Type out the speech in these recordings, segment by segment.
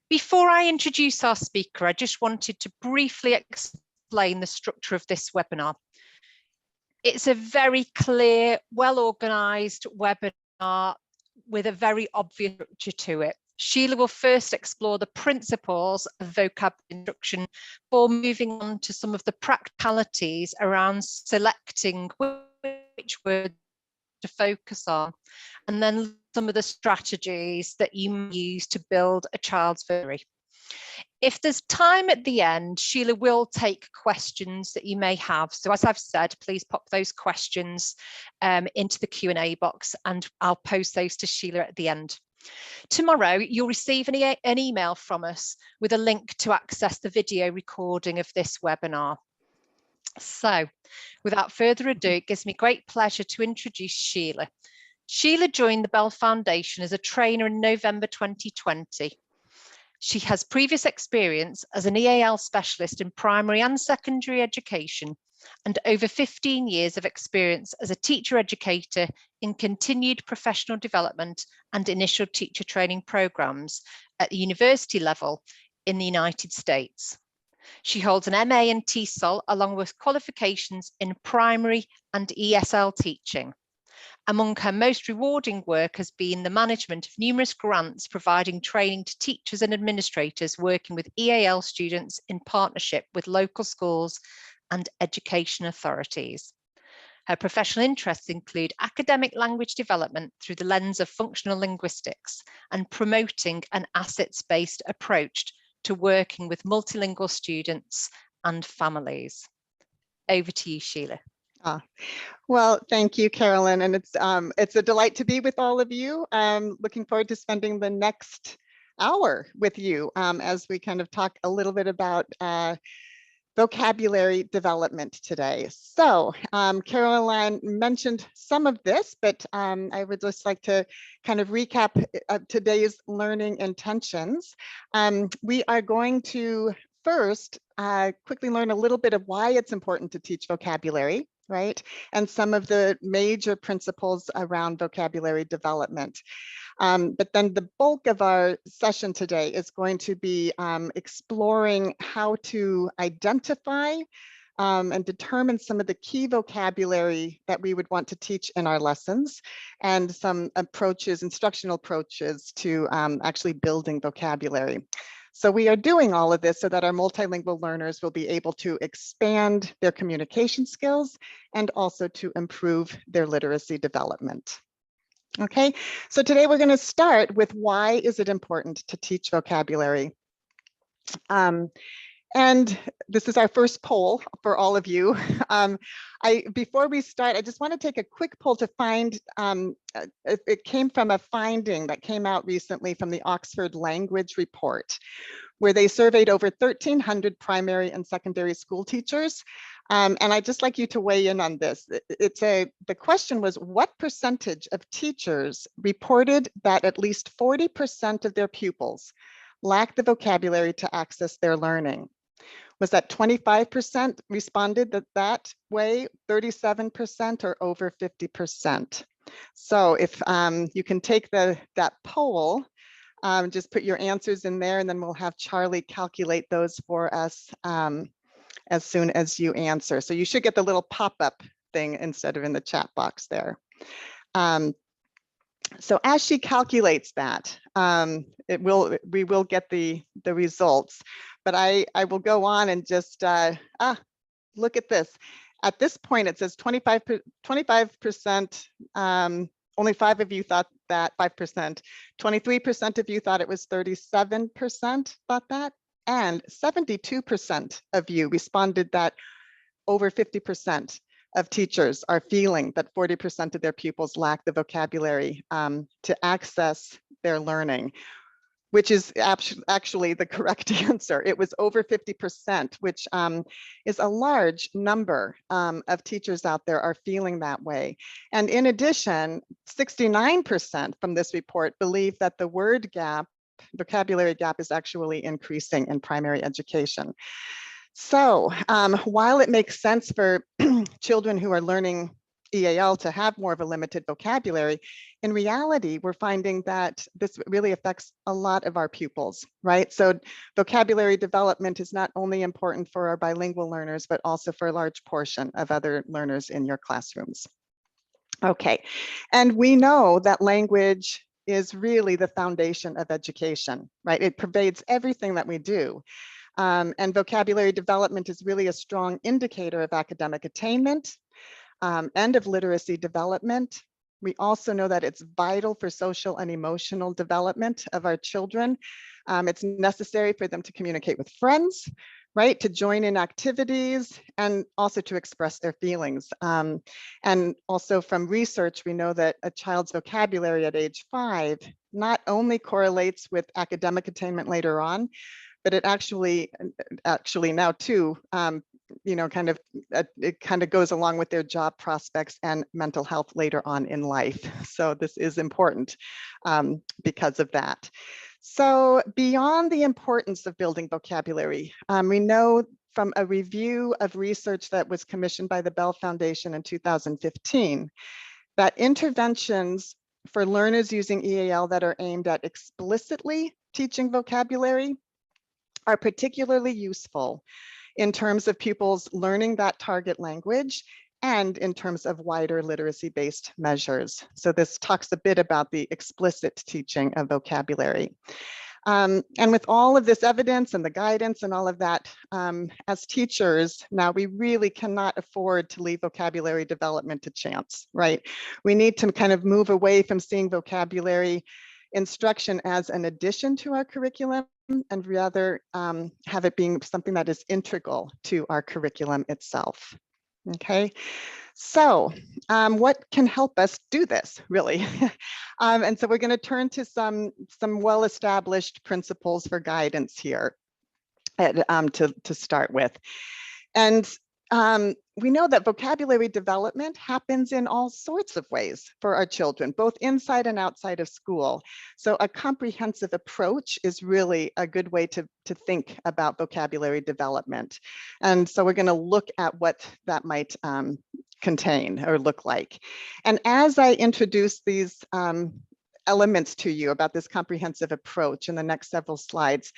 Before I introduce our speaker, I just wanted to briefly explain the structure of this webinar. It's a very clear, well-organised webinar with a very obvious structure to it. Sheila will first explore the principles of vocab instruction before moving on to some of the practicalities around selecting which word to focus on, and then some of the strategies that you may use to build a child's vocabulary. If there's time at the end, Sheila will take questions that you may have. So as I've said, please pop those questions into the Q&A box and I'll post those to Sheila at the end. Tomorrow, you'll receive an email from us with a link to access the video recording of this webinar. So without further ado, it gives me great pleasure to introduce Sheila. Sheila joined the Bell Foundation as a trainer in November 2020. She has previous experience as an EAL specialist in primary and secondary education and over 15 years of experience as a teacher educator in continued professional development and initial teacher training programs at the university level in the United States. She holds an MA in TESOL along with qualifications in primary and ESL teaching. Among her most rewarding work has been the management of numerous grants providing training to teachers and administrators working with EAL students in partnership with local schools and education authorities. Her professional interests include academic language development through the lens of functional linguistics and promoting an assets-based approach to working with multilingual students and families. Over to you, Sheila. Well, thank you, Carolyn, and it's a delight to be with all of you. Looking forward to spending the next hour with you as we kind of talk a little bit about vocabulary development today. So Caroline mentioned some of this, but I would just like to kind of recap today's learning intentions. We are going to first quickly learn a little bit of why it's important to teach vocabulary, right? And some of the major principles around vocabulary development. But then the bulk of our session today is going to be exploring how to identify and determine some of the key vocabulary that we would want to teach in our lessons and some approaches, instructional approaches to actually building vocabulary. So we are doing all of this so that our multilingual learners will be able to expand their communication skills and also to improve their literacy development. Okay, so today we're going to start with why is it important to teach vocabulary? And this is our first poll for all of you. Before we start, I just want to take a quick poll to find, it came from a finding that came out recently from the Oxford Language Report, where they surveyed over 1,300 primary and secondary school teachers. And I'd just like you to weigh in on this. The question was, what percentage of teachers reported that at least 40% of their pupils lack the vocabulary to access their learning? Was that 25% responded that way, 37%, or over 50%? So if you can take that poll, just put your answers in there, and then we'll have Charlie calculate those for us as soon as you answer. So you should get the little pop-up thing instead of in the chat box there. So as she calculates that, we will get the results. But I will go on and just, look at this. At this point, it says 25%, only 5 of you thought that, 5%. 23% of you thought it was 37% thought that, and 72% of you responded that over 50% of teachers are feeling that 40% of their pupils lack the vocabulary to access their learning, which is actually the correct answer. It was over 50%, which is a large number of teachers out there are feeling that way. And in addition, 69% from this report believe that the word gap, vocabulary gap, is actually increasing in primary education. So while it makes sense for children who are learning EAL to have more of a limited vocabulary, in reality, we're finding that this really affects a lot of our pupils, right? So vocabulary development is not only important for our bilingual learners, but also for a large portion of other learners in your classrooms. Okay, and we know that language is really the foundation of education, right? It pervades everything that we do. And vocabulary development is really a strong indicator of academic attainment and of literacy development. We also know that it's vital for social and emotional development of our children. It's necessary for them to communicate with friends, right? To join in activities and also to express their feelings. And also from research, we know that a child's vocabulary at age 5 not only correlates with academic attainment later on, but it actually now too, it kind of goes along with their job prospects and mental health later on in life. So this is important because of that. So beyond the importance of building vocabulary, we know from a review of research that was commissioned by the Bell Foundation in 2015, that interventions for learners using EAL that are aimed at explicitly teaching vocabulary are particularly useful in terms of pupils learning that target language and in terms of wider literacy-based measures. So this talks a bit about the explicit teaching of vocabulary. And with all of this evidence and the guidance and all of that, as teachers, now we really cannot afford to leave vocabulary development to chance, right? We need to kind of move away from seeing vocabulary instruction as an addition to our curriculum and rather have it being something that is integral to our curriculum itself. Okay, so what can help us do this, really? And so we're going to turn to some well-established principles for guidance here to start with. And we know that vocabulary development happens in all sorts of ways for our children, both inside and outside of school. So a comprehensive approach is really a good way to think about vocabulary development. And so we're going to look at what that might contain or look like. And as I introduce these elements to you about this comprehensive approach in the next several slides,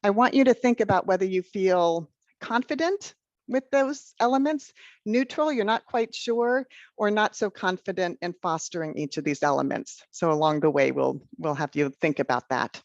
I want you to think about whether you feel confident with those elements, neutral, you're not quite sure, or not so confident in fostering each of these elements. So along the way, we'll have you think about that.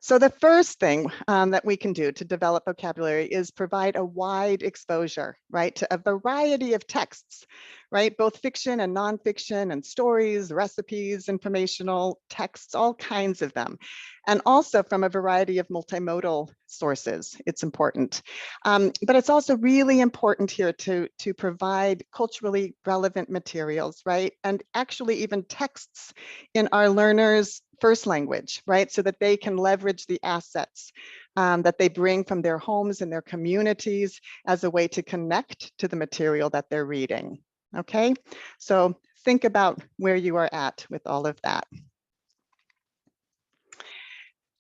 So the first thing that we can do to develop vocabulary is provide a wide exposure, right, to a variety of texts, right, both fiction and nonfiction and stories, recipes, informational texts, all kinds of them. And also from a variety of multimodal sources, it's important. But it's also really important here to provide culturally relevant materials, right? And actually even texts in our learners' first language, right? So that they can leverage the assets that they bring from their homes and their communities as a way to connect to the material that they're reading, okay? So think about where you are at with all of that.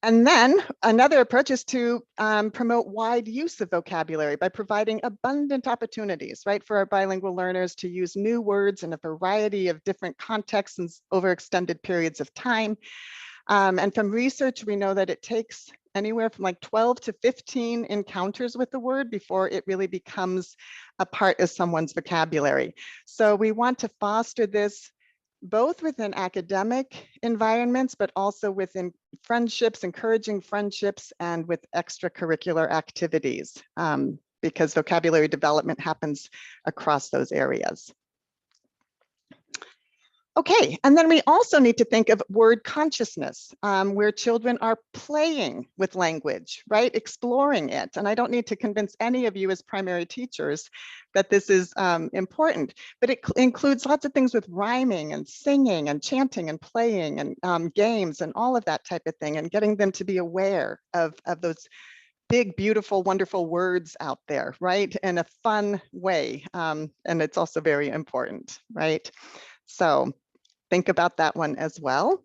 And then another approach is to promote wide use of vocabulary by providing abundant opportunities, right, for our bilingual learners to use new words in a variety of different contexts and over extended periods of time. And from research, we know that it takes anywhere from like 12 to 15 encounters with the word before it really becomes a part of someone's vocabulary. So we want to foster this both within academic environments, but also within friendships, encouraging friendships, and with extracurricular activities, because vocabulary development happens across those areas. Okay, and then we also need to think of word consciousness, where children are playing with language, right? Exploring it. And I don't need to convince any of you as primary teachers that this is important, but it includes lots of things with rhyming and singing and chanting and playing and games and all of that type of thing, and getting them to be aware of those big, beautiful, wonderful words out there, right? In a fun way. And it's also very important, right? So think about that one as well.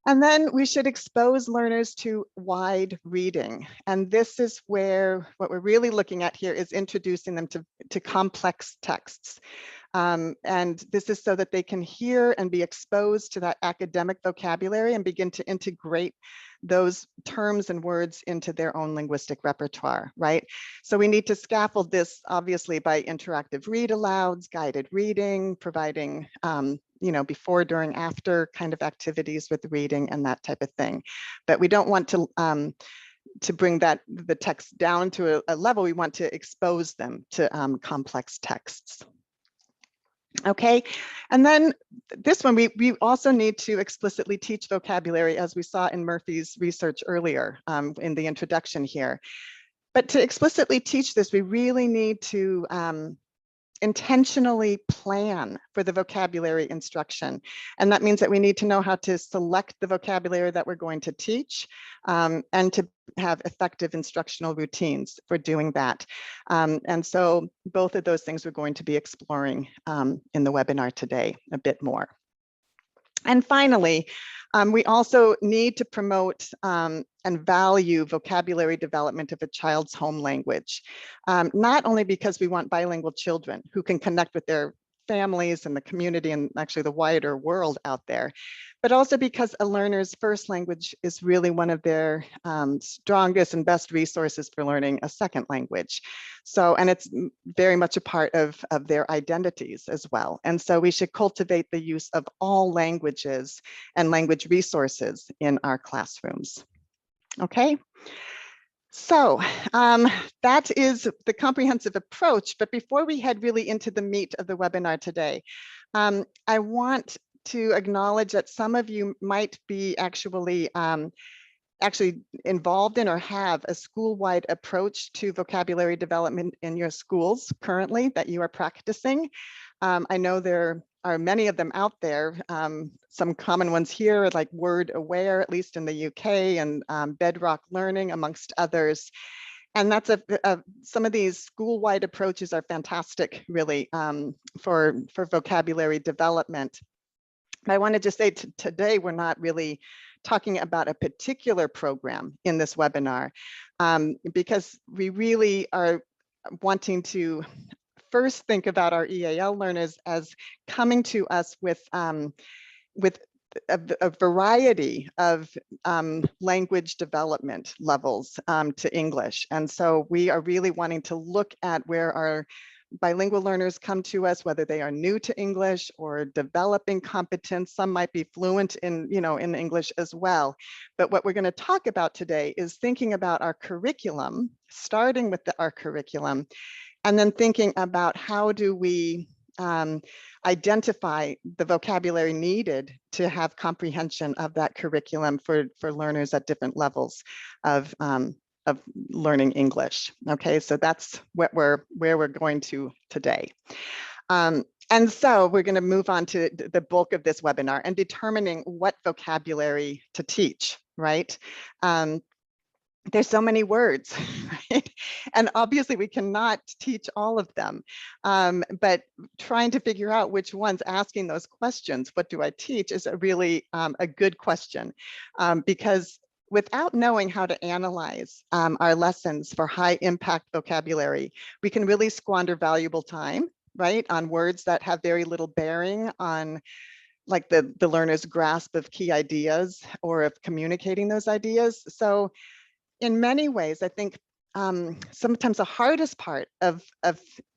And then we should expose learners to wide reading. And this is where what we're really looking at here is introducing them to complex texts. And this is so that they can hear and be exposed to that academic vocabulary and begin to integrate those terms and words into their own linguistic repertoire, right? So we need to scaffold this obviously by interactive read alouds, guided reading, providing before, during, after kind of activities with reading and that type of thing. But we don't want to bring the text down to a level. We want to expose them to complex texts. Okay, and then this one, we also need to explicitly teach vocabulary, as we saw in Murphy's research earlier in the introduction here. But to explicitly teach this, we really need to intentionally plan for the vocabulary instruction. And that means that we need to know how to select the vocabulary that we're going to teach and to have effective instructional routines for doing that. And so both of those things we're going to be exploring in the webinar today a bit more. And finally, we also need to promote and value vocabulary development of a child's home language, not only because we want bilingual children who can connect with their families and the community and actually the wider world out there, but also because a learner's first language is really one of their strongest and best resources for learning a second language. So, and it's very much a part of their identities as well. And so we should cultivate the use of all languages and language resources in our classrooms. Okay. So that is the comprehensive approach. But before we head really into the meat of the webinar today, I want to acknowledge that some of you might be actually involved in or have a school-wide approach to vocabulary development in your schools currently that you are practicing. I know there are many of them out there. Some common ones here like Word Aware, at least in the UK, and Bedrock Learning, amongst others. And that's some of these school-wide approaches are fantastic, really, for vocabulary development. I want to just say today we're not really talking about a particular program in this webinar because we really are wanting to first think about our EAL learners as coming to us with a variety of language development levels to English. And so we are really wanting to look at where our bilingual learners come to us, whether they are new to English or developing competence. Some might be fluent in English as well. But what we're going to talk about today is thinking about our curriculum, starting with our curriculum, and then thinking about how do we identify the vocabulary needed to have comprehension of that curriculum for learners at different levels of learning English. Okay, so that's where we're going to today. And so we're going to move on to the bulk of this webinar and determining what vocabulary to teach, right? There's so many words, right? And obviously we cannot teach all of them, but trying to figure out which ones, asking those questions, what do I teach, is a really a good question, because without knowing how to analyze our lessons for high impact vocabulary, we can really squander valuable time, right, on words that have very little bearing on like the learner's grasp of key ideas or of communicating those ideas. So in many ways, I think sometimes the hardest part of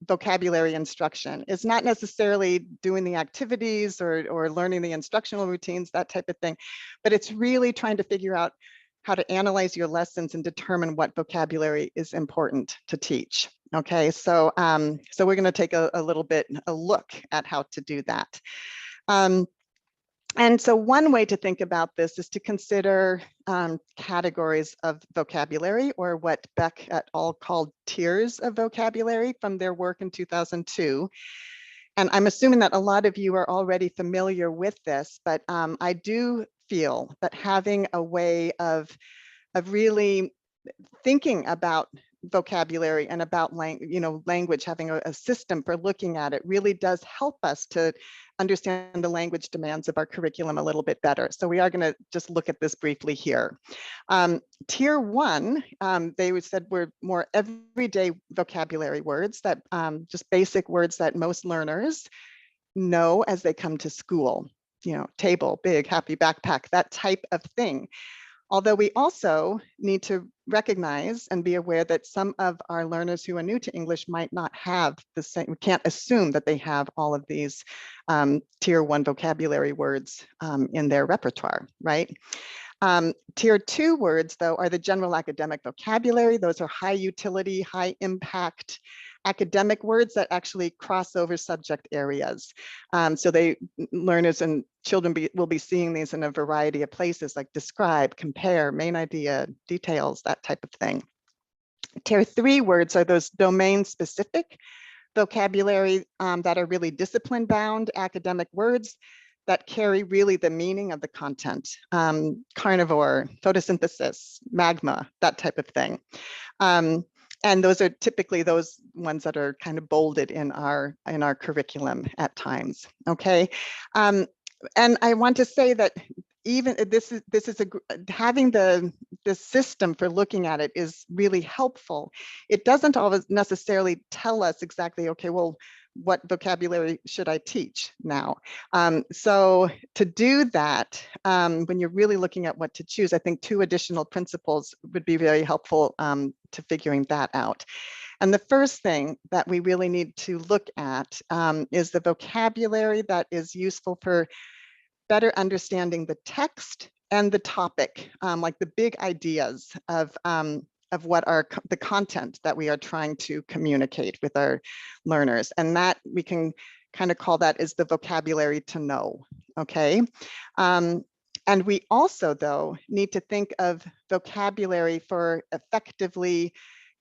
vocabulary instruction is not necessarily doing the activities or learning the instructional routines, that type of thing, but it's really trying to figure out how to analyze your lessons and determine what vocabulary is important to teach. Okay, so so we're going to take a look at how to do that. And so one way to think about this is to consider categories of vocabulary, or what Beck et al. Called tiers of vocabulary from their work in 2002. And I'm assuming that a lot of you are already familiar with this, but I do feel that having a way of really thinking about vocabulary and about language, having a system for looking at it really does help us to understand the language demands of our curriculum a little bit better. So we are going to just look at this briefly here. Tier 1, they said were more everyday vocabulary words, that just basic words that most learners know as they come to school. Table, big, happy, backpack, that type of thing. Although we also need to recognize and be aware that some of our learners who are new to English might not have the same, we can't assume that they have all of these tier 1 vocabulary words in their repertoire, right? Tier 2 words, though, are the general academic vocabulary. Those are high utility, high impact academic words that actually cross over subject areas. So learners and children will be seeing these in a variety of places, like describe, compare, main idea, details, that type of thing. Tier 3 words are those domain specific vocabulary that are really discipline bound academic words that carry really the meaning of the content. Carnivore, photosynthesis, magma, that type of thing. And those are typically those ones that are kind of bolded in our curriculum at times. Okay, and I want to say that even having the system for looking at it is really helpful. It doesn't always necessarily tell us exactly, okay, well, what vocabulary should I teach now? So to do that, when you're really looking at what to choose, I think 2 additional principles would be very helpful to figuring that out. And the first thing that we really need to look at is the vocabulary that is useful for better understanding the text and the topic, like the big ideas of what the content that we are trying to communicate with our learners. And that we can kind of call that is the vocabulary to know, okay? And we also, though, need to think of vocabulary for effectively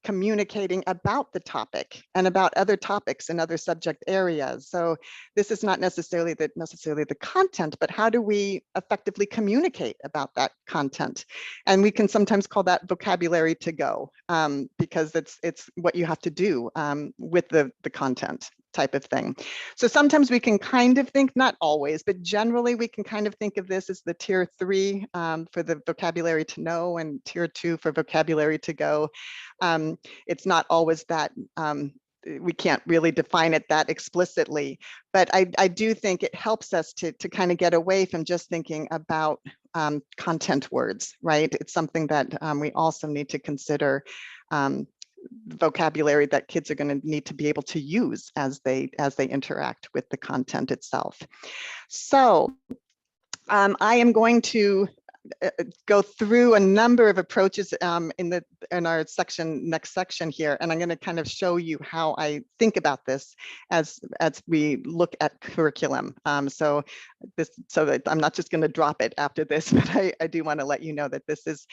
communicating about the topic and about other topics and other subject areas. So this is not necessarily the content, but how do we effectively communicate about that content? And we can sometimes call that vocabulary to go, because it's what you have to do with the content type of thing. So sometimes we can kind of think, not always, but generally we can kind of think of this as the tier 3 for the vocabulary to know and tier 2 for vocabulary to go. It's not always that, we can't really define it that explicitly, but I do think it helps us to kind of get away from just thinking about content words, right? It's something that we also need to consider vocabulary that kids are going to need to be able to use as they interact with the content itself. So I am going to go through a number of approaches in our next section here, and I'm going to kind of show you how I think about this as we look at curriculum. So that I'm not just going to drop it after this, but I do want to let you know that this is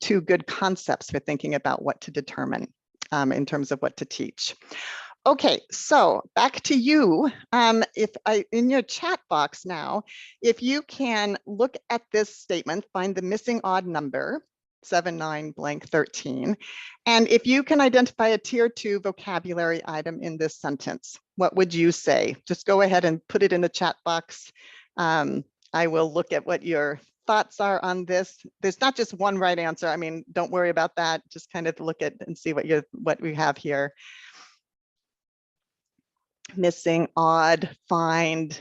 2 good concepts for thinking about what to determine in terms of what to teach. Okay, so back to you. In your chat box now, if you can look at this statement, find the missing odd number, 7, 9, blank 13, and if you can identify a tier 2 vocabulary item in this sentence, what would you say? Just go ahead and put it in the chat box. I will look at what your thoughts are on this. There's not just one right answer. I mean, don't worry about that. Just kind of look at and see what we have here. Missing, odd, find,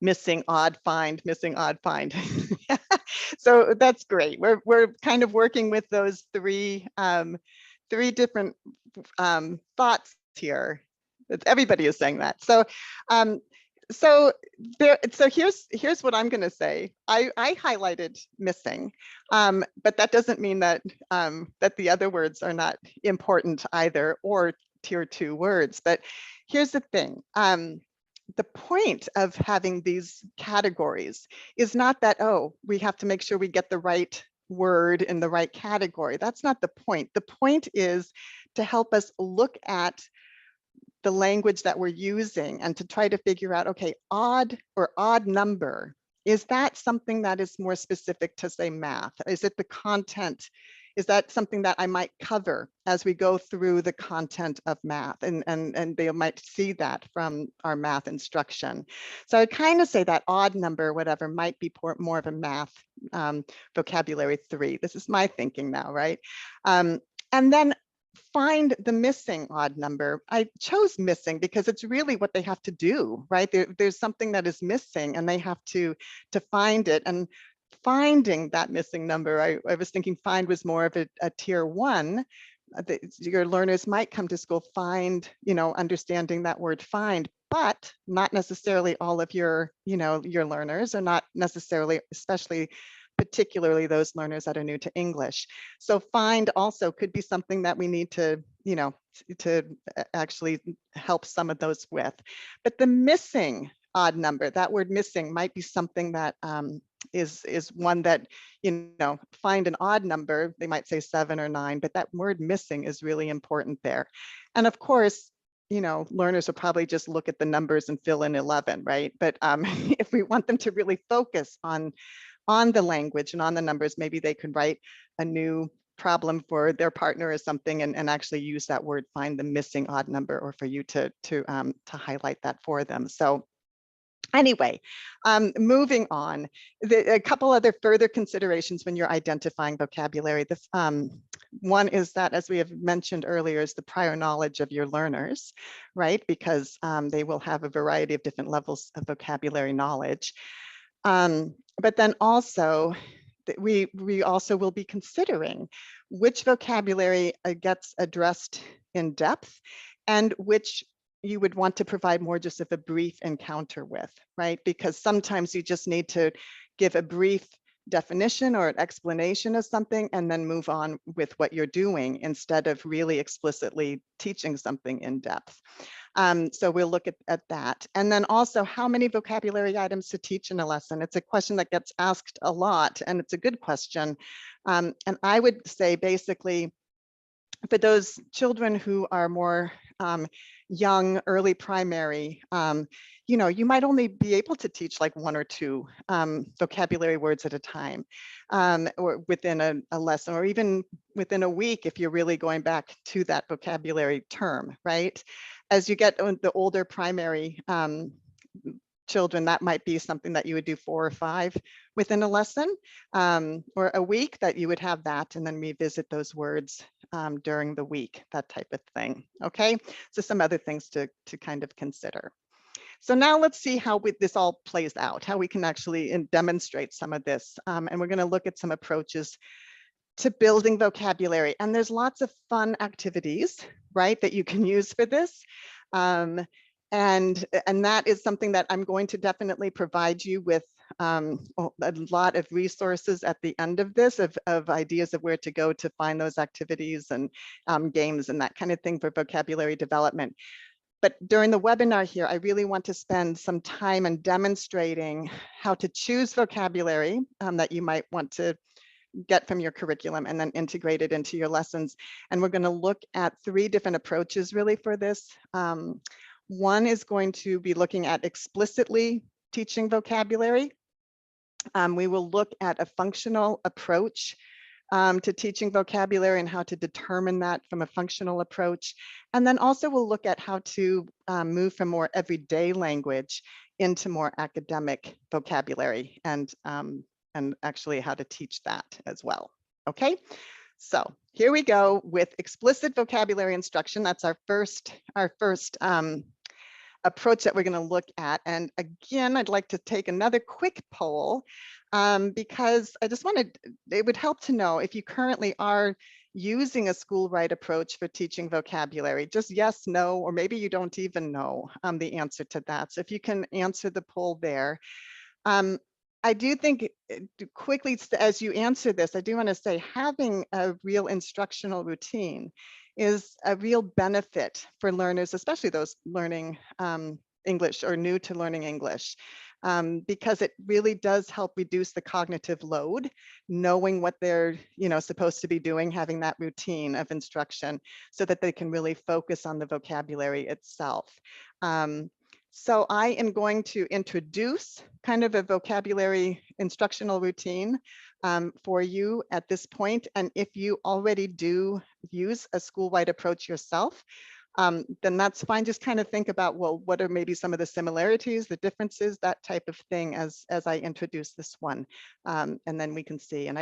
missing, odd, find, missing, odd, find. So that's great. We're kind of working with those 3 different thoughts here. Everybody is saying that. So so here's what I'm going to say. I highlighted missing, but that doesn't mean that that the other words are not important either, or tier 2 words. But here's the thing. The point of having these categories is not that, oh, we have to make sure we get the right word in the right category. That's not the point. The point is to help us look at the language that we're using and to try to figure out, okay, odd or odd number, is that something that is more specific to, say, math? Is it the content is that something that I might cover as we go through the content of math, and they might see that from our math instruction. So I kind of say that odd number, whatever, might be more of a math vocabulary 3. This is my thinking now, right? And then find the missing odd number. I chose missing because it's really what they have to do, right? There's something that is missing and they have to find it. And finding that missing number, I was thinking find was more of a tier 1. Your learners might come to school understanding that word find, but not necessarily all of your learners, or not necessarily, especially particularly those learners that are new to English. So find also could be something that we need to actually help some of those with. But the missing odd number, that word missing, might be something that is one that, find an odd number, they might say 7 or 9, but that word missing is really important there. And of course, learners will probably just look at the numbers and fill in 11, right? But if we want them to really focus on the language and on the numbers, maybe they could write a new problem for their partner or something, and actually use that word find the missing odd number, or for you to highlight that for them. So anyway, moving on, a couple other further considerations when you're identifying vocabulary. One is that, as we have mentioned earlier, is the prior knowledge of your learners, right? Because they will have a variety of different levels of vocabulary knowledge. But then also, we also will be considering which vocabulary gets addressed in depth, and which you would want to provide more just of a brief encounter with, right? Because sometimes you just need to give a brief definition or an explanation of something and then move on with what you're doing, instead of really explicitly teaching something in depth. So we'll look at that. And then also, how many vocabulary items to teach in a lesson? It's a question that gets asked a lot, and it's a good question. And I would say, basically, for those children who are more young, early primary, you might only be able to teach like 1 or 2 vocabulary words at a time, or within a lesson, or even within a week if you're really going back to that vocabulary term, right? As you get the older primary children, that might be something that you would do 4 or 5 within a lesson, or a week, that you would have that and then revisit those words during the week, that type of thing. Okay, so some other things to kind of consider. So now let's see how this all plays out, how we can actually demonstrate some of this. And we're going to look at some approaches to building vocabulary. And there's lots of fun activities, right, that you can use for this. And that is something that I'm going to definitely provide you with a lot of resources at the end of this, of ideas of where to go to find those activities and games and that kind of thing for vocabulary development. But during the webinar here, I really want to spend some time on demonstrating how to choose vocabulary that you might want to get from your curriculum and then integrate it into your lessons. And we're going to look at 3 different approaches really for this. One is going to be looking at explicitly teaching vocabulary. We will look at a functional approach to teaching vocabulary and how to determine that from a functional approach. And then also we'll look at how to move from more everyday language into more academic vocabulary, and actually how to teach that as well. Okay, so here we go with explicit vocabulary instruction. That's our first approach that we're going to look at. And again, I'd like to take another quick poll because I just wanted, it would help to know if you currently are using a school-wide approach for teaching vocabulary. Just yes, no, or maybe you don't even know the answer to that. So if you can answer the poll there. I do think quickly, as you answer this, I do want to say having a real instructional routine is a real benefit for learners, especially those learning English or new to learning English, because it really does help reduce the cognitive load, knowing what they're supposed to be doing, having that routine of instruction so that they can really focus on the vocabulary itself. So I am going to introduce kind of a vocabulary instructional routine for you at this point. And if you already do use a school-wide approach yourself, then that's fine. Just kind of think about, well, what are maybe some of the similarities, the differences, that type of thing as I introduce this one. And then we can see. And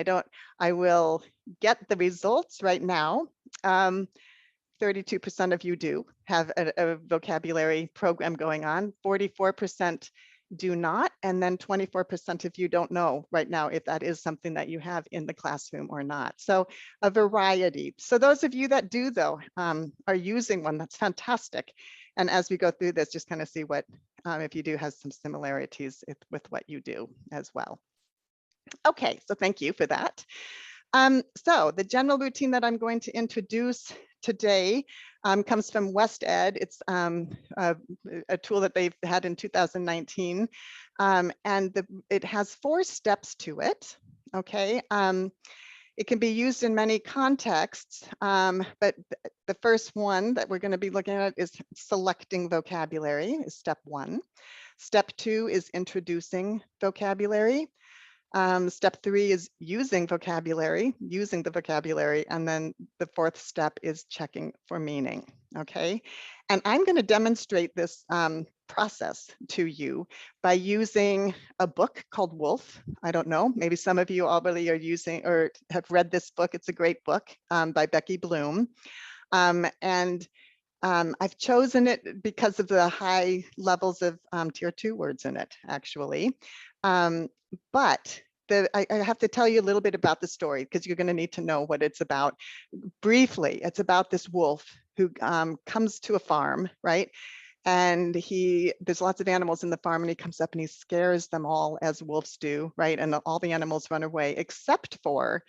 I will get the results right now. 32% of you do have a vocabulary program going on, 44% do not, and then 24% of you don't know right now if that is something that you have in the classroom or not. So a variety. So those of you that do though, are using one, that's fantastic. And as we go through this, just kind of see what, if you do have some similarities with what you do as well. Okay, so thank you for that. So the general routine that I'm going to introduce today comes from WestEd. It's a tool that they've had in 2019, and it has 4 steps to it. Okay, it can be used in many contexts, but the first one that we're going to be looking at is selecting vocabulary, is step 1. Step 2 is introducing vocabulary. Step 3 is using the vocabulary, and then the 4th step is checking for meaning, okay? And I'm going to demonstrate this process to you by using a book called Wolf. I don't know, maybe some of you already are using or have read this book. It's a great book by Becky Bloom. I've chosen it because of the high levels of tier 2 words in it, actually. But I have to tell you a little bit about the story because you're going to need to know what it's about. Briefly, it's about this wolf who comes to a farm, right? And there's lots of animals in the farm, and he comes up and he scares them all, as wolves do, right? And all the animals run away except for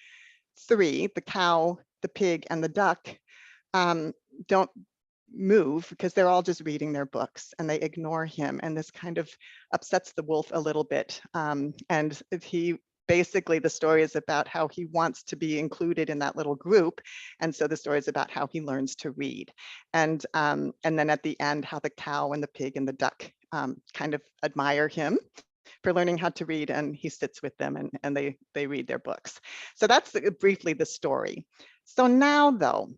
3, the cow, the pig, and the duck. Don't move because they're all just reading their books and they ignore him, and this kind of upsets the wolf a little bit. And basically the story is about how he wants to be included in that little group, and so the story is about how he learns to read, and then at the end how the cow and the pig and the duck kind of admire him for learning how to read, and he sits with them and they read their books. So that's briefly the story. So now though,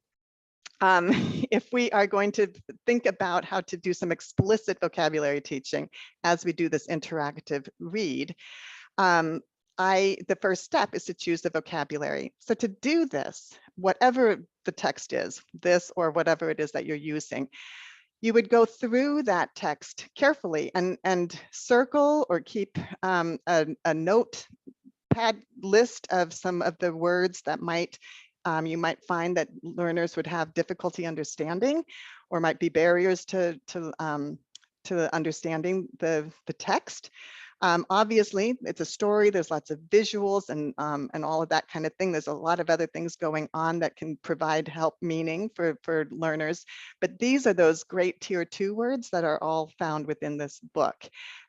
if we are going to think about how to do some explicit vocabulary teaching as we do this interactive read, the first step is to choose the vocabulary. So to do this, whatever the text is, this or whatever it is that you're using, you would go through that text carefully and circle or keep a notepad list of some of the words that you might find that learners would have difficulty understanding, or might be barriers to understanding the text. Obviously, it's a story. There's lots of visuals and all of that kind of thing. There's a lot of other things going on that can provide help meaning for learners. But these are those great tier 2 words that are all found within this book.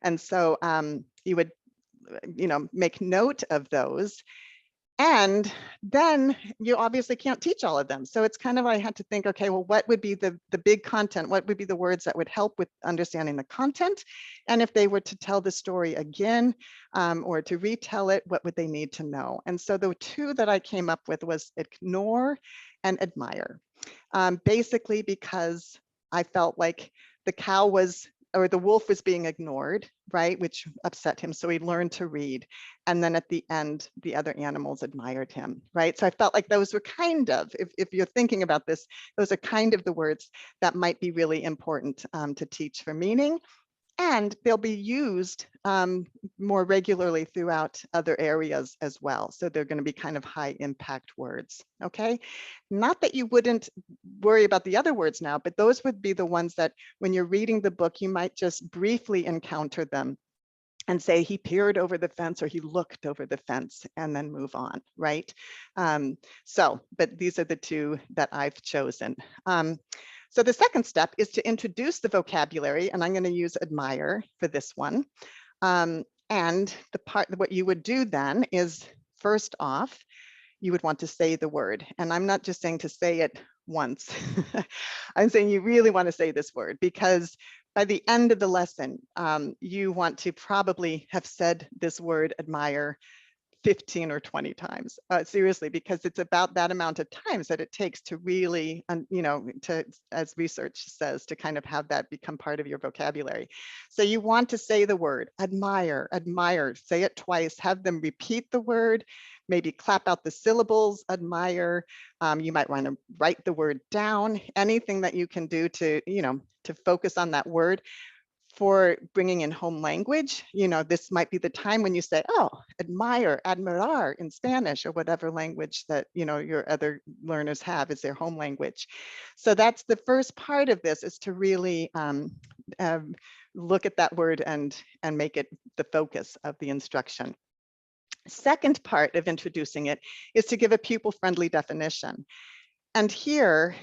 And so you would, make note of those. And then you obviously can't teach all of them. So it's kind of, I had to think, okay, well, what would be the big content? What would be the words that would help with understanding the content? And if they were to tell the story again or to retell it, what would they need to know? And so the 2 that I came up with was ignore and admire. Basically because I felt like the cow or the wolf was being ignored, right? Which upset him. So he learned to read. And then at the end, the other animals admired him, right? So I felt like those were kind of, if you're thinking about this, those are kind of the words that might be really important to teach for meaning. And they'll be used more regularly throughout other areas as well. So they're going to be kind of high impact words, okay? Not that you wouldn't worry about the other words now, but those would be the ones that when you're reading the book, you might just briefly encounter them and say he peered over the fence or he looked over the fence and then move on, right? But these are the 2 that I've chosen. So the second step is to introduce the vocabulary, and I'm going to use admire for this one. And what you would do then is, first off, you would want to say the word. And I'm not just saying to say it once. I'm saying you really want to say this word, because by the end of the lesson, you want to probably have said this word admire 15 or 20 times, seriously, because it's about that amount of times that it takes to really, you know, to, as research says, to kind of have that become part of your vocabulary. So you want to say the word admire, admire, say it twice, have them repeat the word, maybe clap out the syllables, admire. You might want to write the word down, anything that you can do to, you know, to focus on that word. For bringing in home language, you know, this might be the time when you say, oh, admire, admirar in Spanish or whatever language that, you know, your other learners have as their home language. So that's the first part of this, is to really look at that word and make it the focus of the instruction. Second part of introducing it is to give a pupil-friendly definition. And here,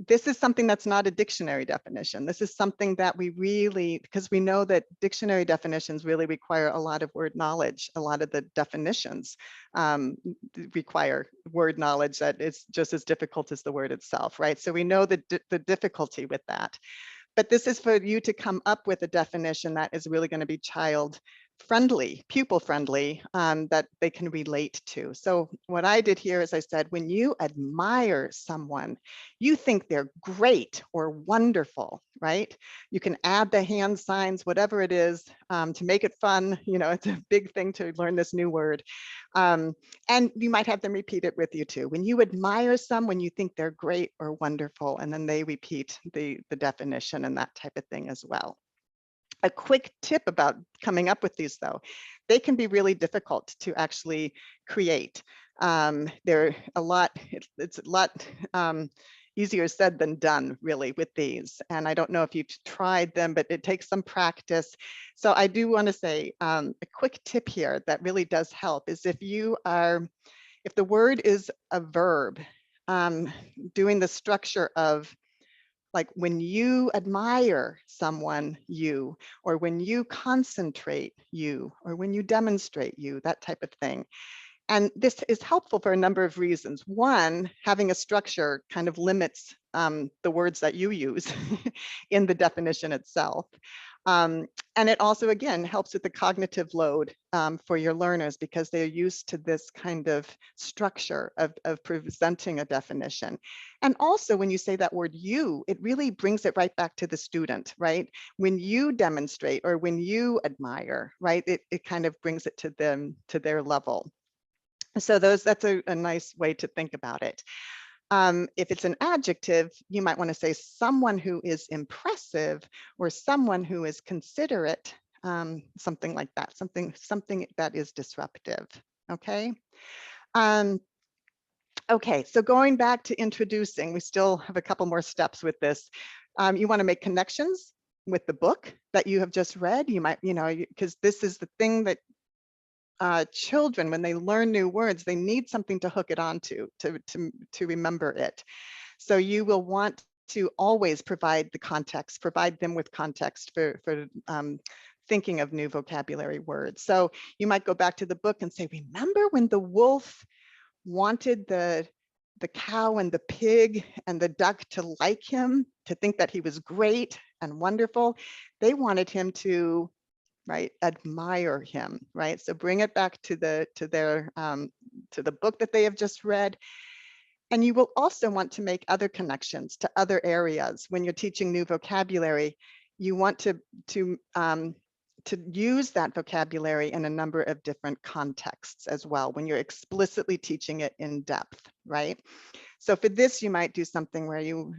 this is something that's not a dictionary definition. This is something that we really, because we know that dictionary definitions really require a lot of word knowledge. A lot of the definitions require word knowledge that is just as difficult as the word itself, right? So we know the difficulty with that. But this is for you to come up with a definition that is really going to be child friendly, pupil friendly, that they can relate to. So what I did here is I said, when you admire someone, you think they're great or wonderful, right? You can add the hand signs, whatever it is, to make it fun. You know, it's a big thing to learn this new word. And you might have them repeat it with you too. When you admire someone, you think they're great or wonderful, and then they repeat the definition and that type of thing as well. A quick tip about coming up with these, though, they can be really difficult to actually create. They're a lot, it's a lot easier said than done, really, with these. And I don't know if you've tried them, but it takes some practice. So I do want to say a quick tip here that really does help is if the word is a verb, doing the structure of, like, when you admire someone, you, or when you concentrate, you, or when you demonstrate, you, that type of thing. And this is helpful for a number of reasons. One, having a structure kind of limits the words that you use in the definition itself. And it also, again, helps with the cognitive load for your learners, because they're used to this kind of structure of presenting a definition. And also, when you say that word you, it really brings it right back to the student, right? When you demonstrate or when you admire, right? It kind of brings it to them, to their level. So that's a nice way to think about it. If it's an adjective, you might want to say someone who is impressive or someone who is considerate, something like that, something that is disruptive. Okay. Okay, so going back to introducing, we still have a couple more steps with this. You want to make connections with the book that you have just read. You might, because this is the thing that children, when they learn new words, they need something to hook it onto to remember it. So you will want to always provide the context, provide them with context for thinking of new vocabulary words. So you might go back to the book and say, remember when the wolf wanted the cow and the pig and the duck to like him, to think that he was great and wonderful? They wanted him to, right, admire him, right? So bring it back to the book that they have just read. And you will also want to make other connections to other areas. When you're teaching new vocabulary, you want to use that vocabulary in a number of different contexts as well, when you're explicitly teaching it in depth, right? So for this, you might do something where you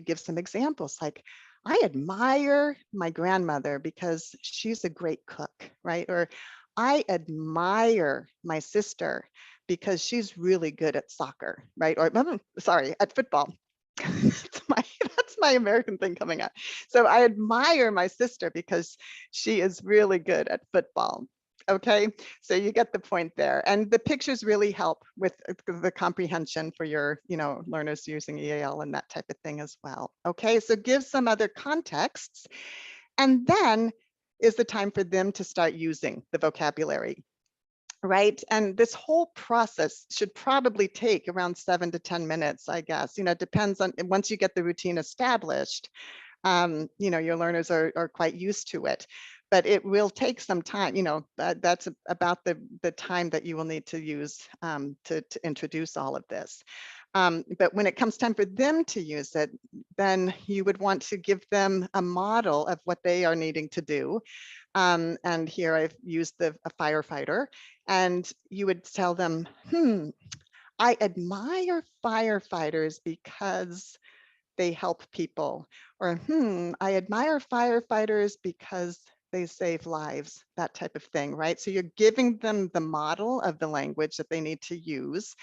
give some examples, like, I admire my grandmother because she's a great cook, right? Or I admire my sister because she's really good at soccer, right? Or sorry, at football. That's my American thing coming up. So I admire my sister because she is really good at football. Okay, so you get the point there. And the pictures really help with the comprehension for your, learners using EAL and that type of thing as well. Okay, so give some other contexts, and then is the time for them to start using the vocabulary. Right. And this whole process should probably take around 7 to 10 minutes, I guess. It depends on, once you get the routine established, you know, your learners are quite used to it, but it will take some time, you know, that's about the time that you will need to use to introduce all of this. But when it comes time for them to use it, then you would want to give them a model of what they are needing to do. And here I've used a firefighter, and you would tell them, I admire firefighters because they help people. Or, I admire firefighters because they save lives, that type of thing, right? So you're giving them the model of the language that they need to use,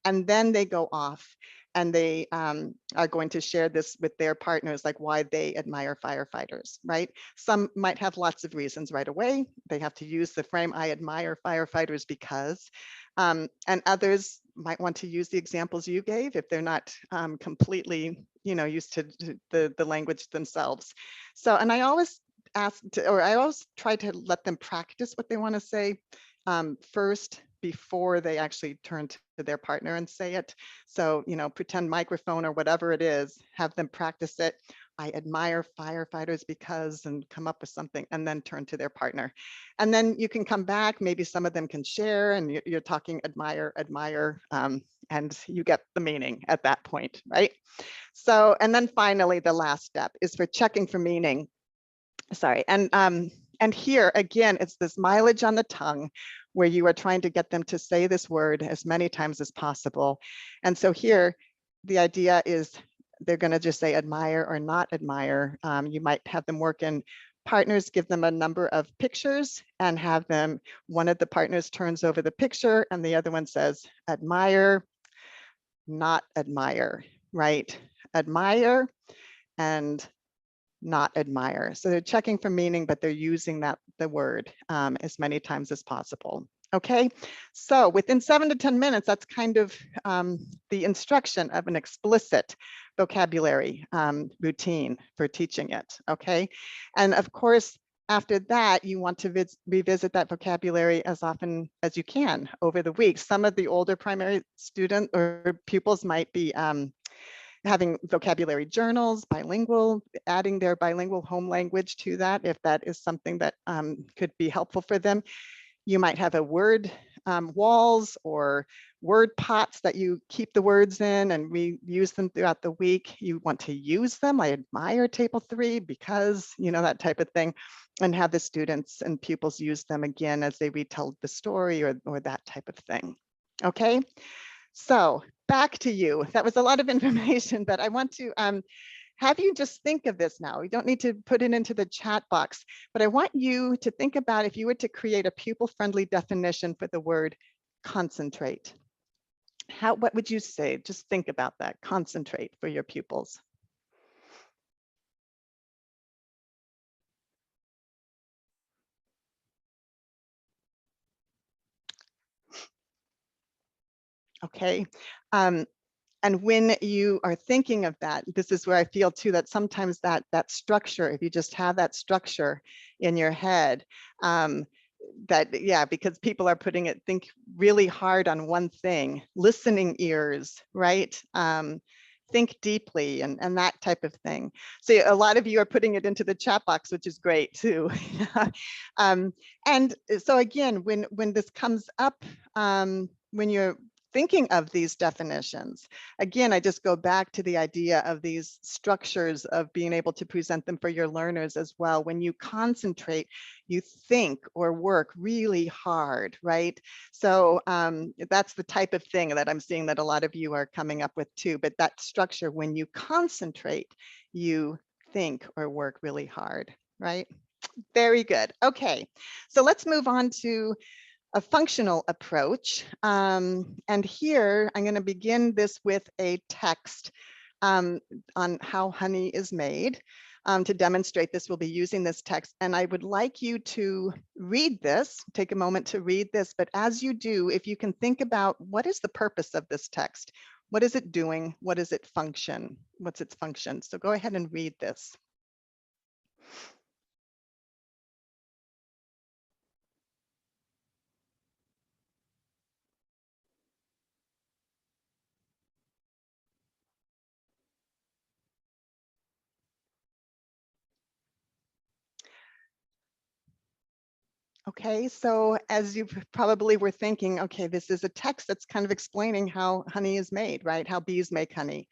and then they go off and they are going to share this with their partners, like why they admire firefighters, right? Some might have lots of reasons right away. They have to use the frame, I admire firefighters because, and others might want to use the examples you gave if they're not completely, you know, used to the language themselves. So, and I always I always try to let them practice what they want to say first before they actually turn to their partner and say it. So, you know, pretend microphone or whatever it is, have them practice it. I admire firefighters because, and come up with something, and then turn to their partner. And then you can come back, maybe some of them can share, and you're talking admire, and you get the meaning at that point, right? So, and then finally, the last step is for checking for meaning. Sorry, and here again, it's this mileage on the tongue where you are trying to get them to say this word as many times as possible. And so here, the idea is they're going to just say admire or not admire. You might have them work in partners, give them a number of pictures and have them, one of the partners turns over the picture and the other one says admire, not admire, right? Admire and not admire. So they're checking for meaning, but they're using the word as many times as possible. Okay, so within 7 to 10 minutes, that's kind of the instruction of an explicit vocabulary routine for teaching it. Okay, and of course, after that, you want to revisit that vocabulary as often as you can over the week. Some of the older primary student or pupils might be having vocabulary journals, bilingual, adding their bilingual home language to that, if that is something that could be helpful for them. You might have a word walls or word pots that you keep the words in and reuse them throughout the week. You want to use them. I admire table 3 because, you know, that type of thing, and have the students and pupils use them again as they retell the story or that type of thing. Okay. So back to you. That was a lot of information, but I want to have you just think of this now. You don't need to put it into the chat box, but I want you to think about if you were to create a pupil-friendly definition for the word concentrate. What would you say? Just think about that, concentrate for your pupils. Okay. And when you are thinking of that, this is where I feel too that sometimes that structure, if you just have that structure in your head, because people are putting it, think really hard on one thing, listening ears, right? Think deeply and that type of thing. So a lot of you are putting it into the chat box, which is great too. And so again, when this comes up, when you're thinking of these definitions, again, I just go back to the idea of these structures of being able to present them for your learners as well. When you concentrate, you think or work really hard, right? So that's the type of thing that I'm seeing that a lot of you are coming up with too. But that structure, when you concentrate, you think or work really hard, right? Very good. Okay, so let's move on to a functional approach. And here I'm going to begin this with a text on how honey is made. To demonstrate this, we'll be using this text, and I would like you to read this, take a moment to read this, but as you do, if you can think about what is the purpose of this text? What is it doing? What is it function? What's its function? So go ahead and read this. Okay, so as you probably were thinking, okay, this is a text that's kind of explaining how honey is made, right? How bees make honey.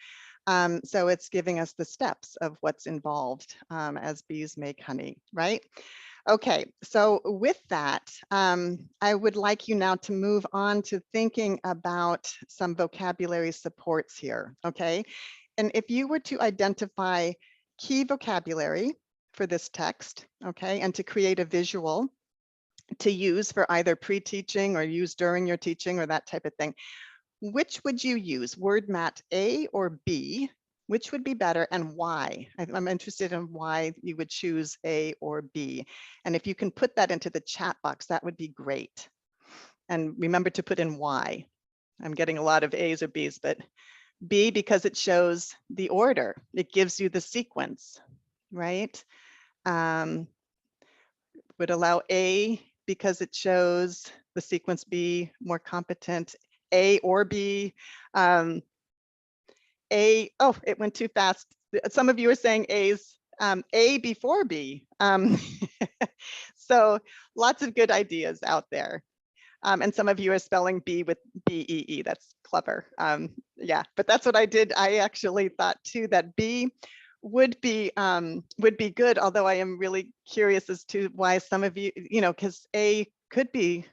So it's giving us the steps of what's involved as bees make honey, right? Okay, so with that, I would like you now to move on to thinking about some vocabulary supports here, okay? And if you were to identify key vocabulary for this text, okay, and to create a visual to use for either pre-teaching or use during your teaching or that type of thing, which would you use? Word mat A or B? Which would be better and why? I'm interested in why you would choose A or B. And if you can put that into the chat box, that would be great. And remember to put in why. I'm getting a lot of A's or B's, but B because it shows the order. It gives you the sequence, right? Would allow A because it shows the sequence B, more competent, A or B. A, oh, it went too fast. Some of you are saying A's, A before B. So lots of good ideas out there. And some of you are spelling B with B-E-E, that's clever. Yeah, but that's what I did. I actually thought too that B would be good, although I am really curious as to why some of you, because A could be,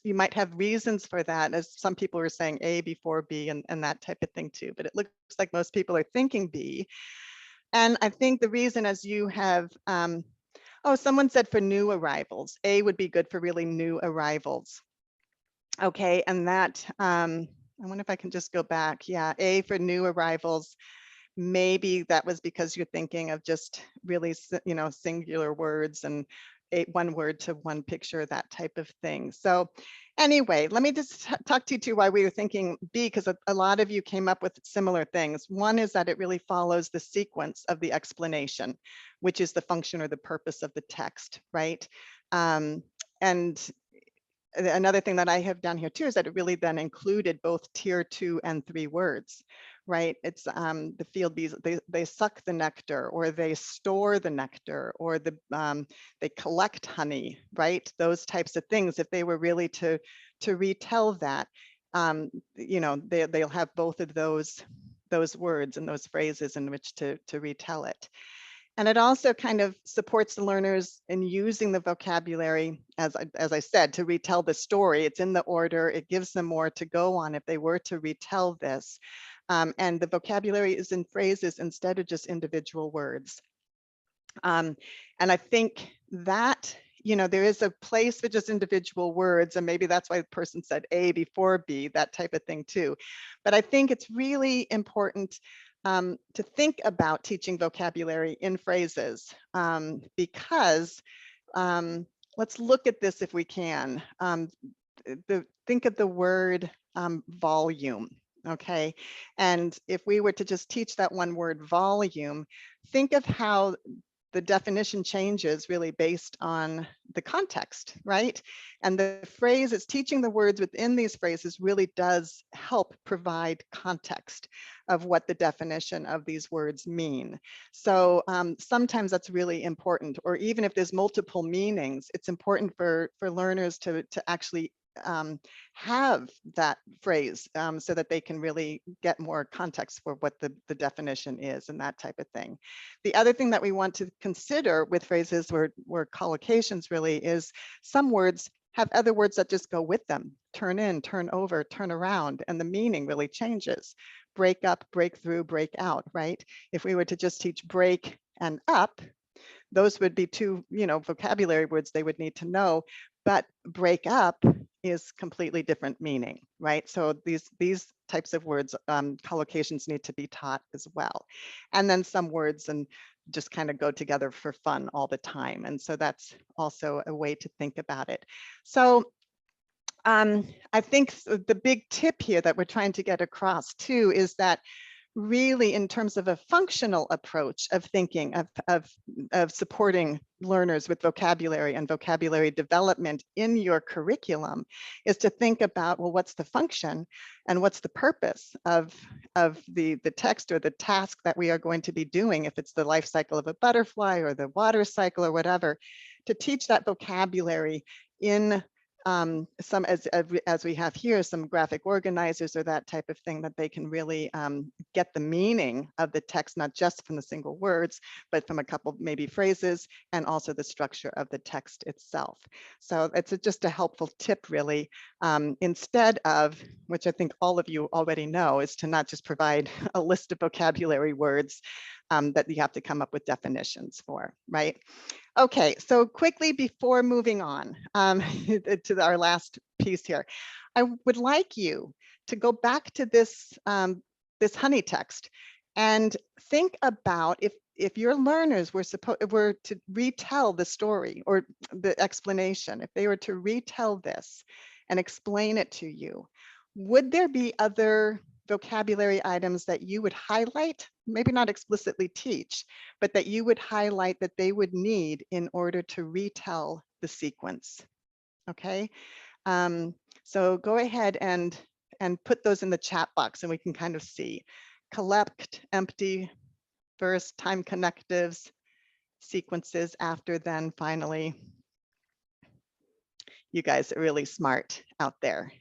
you might have reasons for that, as some people were saying A before B and that type of thing too, but it looks like most people are thinking B. And I think the reason, as you have, oh, someone said for new arrivals, A would be good for really new arrivals. Okay, and that, I wonder if I can just go back. Yeah, A for new arrivals. Maybe that was because you're thinking of just really, singular words and one word to one picture, that type of thing. So anyway, let me just talk to you too why we were thinking B, because a lot of you came up with similar things. One is that it really follows the sequence of the explanation, which is the function or the purpose of the text, right? And another thing that I have down here too is that it really then included both tier 2 and 3 words, right? It's the field bees, they suck the nectar, or they store the nectar, or they collect honey, right? Those types of things. If they were really to retell that, they'll have both of those words and those phrases in which to retell it. And it also kind of supports the learners in using the vocabulary, as I said, to retell the story. It's in the order, it gives them more to go on if they were to retell this. And the vocabulary is in phrases instead of just individual words. And I think that, there is a place for just individual words, and maybe that's why the person said A before B, that type of thing too. But I think it's really important to think about teaching vocabulary in phrases, because let's look at this if we can. Think of the word volume, okay? And if we were to just teach that one word volume, think of how the definition changes really based on the context, right? And the phrase, it's teaching the words within these phrases really does help provide context of what the definition of these words mean. So sometimes that's really important, or even if there's multiple meanings, it's important for learners to actually have that phrase so that they can really get more context for what the definition is and that type of thing. The other thing that we want to consider with phrases where collocations really is some words have other words that just go with them. Turn in, turn over, turn around, and the meaning really changes. Break up, break through, break out, right? If we were to just teach break and up, those would be two, vocabulary words they would need to know, but break up is completely different meaning, right? So these types of words, collocations need to be taught as well. And then some words and just kind of go together for fun all the time. And so that's also a way to think about it. So I think the big tip here that we're trying to get across too is that really in terms of a functional approach of thinking of supporting learners with vocabulary and vocabulary development in your curriculum is to think about, well, what's the function and what's the purpose of the text or the task that we are going to be doing, if it's the life cycle of a butterfly or the water cycle or whatever. to teach that vocabulary in some, as we have here, some graphic organizers or that type of thing, that they can really get the meaning of the text, not just from the single words, but from a couple maybe phrases, and also the structure of the text itself. So it's just a helpful tip, really, instead of, which I think all of you already know, is to not just provide a list of vocabulary words that you have to come up with definitions for, right? Okay, so quickly before moving on to our last piece here, I would like you to go back to this this honey text and think about if your learners were to retell the story or the explanation, if they were to retell this and explain it to you, would there be other vocabulary items that you would highlight, maybe not explicitly teach, but that you would highlight that they would need in order to retell the sequence? Okay, so go ahead and put those in the chat box and we can kind of see. Collect, empty, first, time connectives, sequences, after, then, finally. You guys are really smart out there.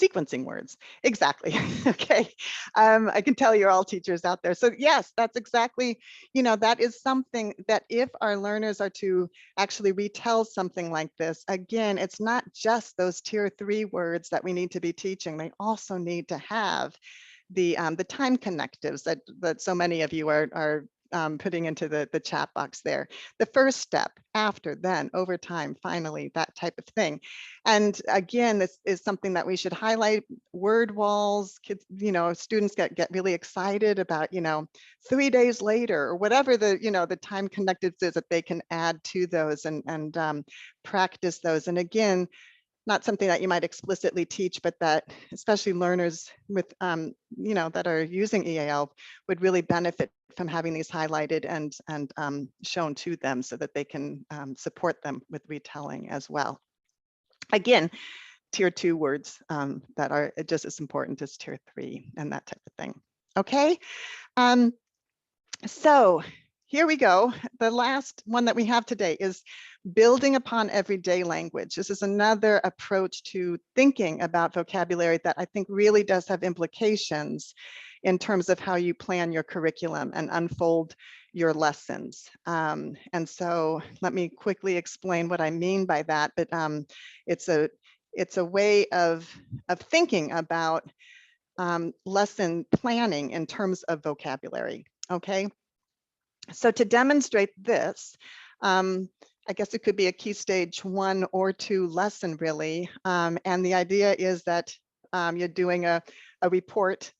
Sequencing words, exactly. Okay, I can tell you're all teachers out there. So yes, that's exactly, that is something that if our learners are to actually retell something like this, again, it's not just those tier 3 words that we need to be teaching. They also need to have the time connectives that so many of you are putting into the chat box there. The first step, after, then, over, time, finally, that type of thing. And again, this is something that we should highlight. Word walls, kids, students get really excited about, 3 days later, or whatever the time connectives is that they can add to those and practice those. And again, not something that you might explicitly teach, but that especially learners with, that are using EAL would really benefit from having these highlighted and shown to them so that they can support them with retelling as well. Again, tier 2 words that are just as important as tier 3 and that type of thing. Okay, so here we go. The last one that we have today is building upon everyday language. This is another approach to thinking about vocabulary that I think really does have implications in terms of how you plan your curriculum and unfold your lessons. And so let me quickly explain what I mean by that. But it's a way of thinking about lesson planning in terms of vocabulary. Okay. So to demonstrate this, I guess it could be a key stage 1 or 2 lesson, really. And the idea is that you're doing a report